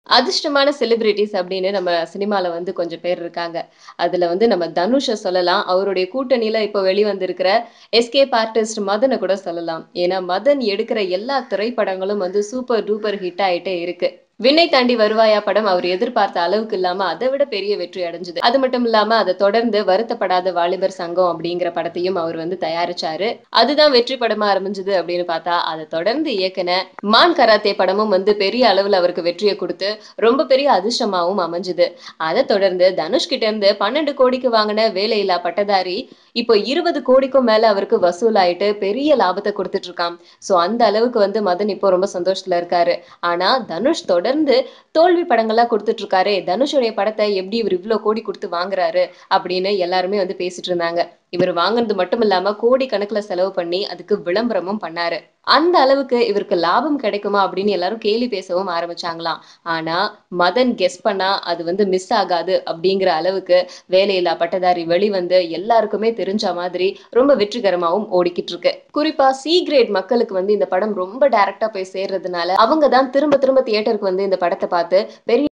அதிர்ஷ்டமான செலிபிரிட்டீஸ் அப்படின்னு நம்ம சினிமால வந்து கொஞ்சம் பேர் இருக்காங்க. அதுல வந்து நம்ம தனுஷ சொல்லலாம். அவருடைய கூட்டணியில இப்போ வெளிவந்திருக்கிற எஸ்கேப் ஆர்டிஸ்ட் மதன கூட சொல்லலாம். ஏன்னா, மதன் எடுக்கிற எல்லா திரைப்படங்களும் வந்து சூப்பர் டூப்பர் ஹிட் ஆயிட்டே இருக்கு. "விண்ணை தாண்டி வருவாயா" படம் அவர் எதிர்பார்த்த அளவுக்கு இல்லாம, அத விட பெரிய வெற்றி அடைஞ்சது. அது மட்டும் இல்லாம, அத தொடர்ந்து வருத்தப்படாத வாலிபர் சங்கம் அப்படிங்கிற படத்தையும் அவர் வந்து தயாரிச்சாரு. அதுதான் வெற்றி படமா அமைஞ்சது அப்படின்னு பார்த்தா, அத தொடர்ந்து இயக்குன மான் கராத்தே படமும் வந்து பெரிய அளவுல அவருக்கு வெற்றிய குடுத்து, ரொம்ப பெரிய அதிர்ஷ்டமாவும் அமைஞ்சது. அத தொடர்ந்து தனுஷ் கிட்ட இருந்து 12 கோடிக்கு வாங்குன வேலையில்லா பட்டதாரி, இப்போ 20 கோடிக்கும் மேல அவருக்கு வசூலாயிட்டு பெரிய லாபத்த குடுத்துட்டு இருக்காம். சோ அந்த அளவுக்கு வந்து மதன் இப்போ ரொம்ப சந்தோஷத்துல இருக்காரு. ஆனா தனுஷ் தொடர்ந்து தோல்வி படங்களா குடுத்துட்டு இருக்காரே, தனுஷுடைய படத்த எப்படி இவரு இவ்ளோ கோடி குடுத்து வாங்குறாரு? அப்படின்னு எல்லாருமே வந்து பேசிட்டு இருந்தாங்க. இவரு வாங்குனது மட்டும் இல்லாம கோடிக்கணக்குல செலவு பண்ணி அதுக்கு விளம்பரமும் பண்ணாரு. அந்த அளவுக்கு இவருக்கு லாபம் கிடைக்குமா அப்படின்னு எல்லாரும் கேலி பேசவும் ஆரம்பிச்சாங்களாம். ஆனா மதன் கெஸ் பண்ணா அது வந்து மிஸ் ஆகாது அப்படிங்கிற அளவுக்கு வேலையில்லா பட்டதாரி வெளிவந்து எல்லாருக்குமே தெரிஞ்ச மாதிரி ரொம்ப வெற்றிகரமாவும் ஓடிக்கிட்டு இருக்கு. குறிப்பா சி கிரேட் மக்களுக்கு வந்து இந்த படம் ரொம்ப டைரக்ட்டா போய் சேர்றதுனால அவங்க தான் திரும்ப திரும்ப தியேட்டருக்கு வந்து இந்த படத்த பார்த்து பெரிய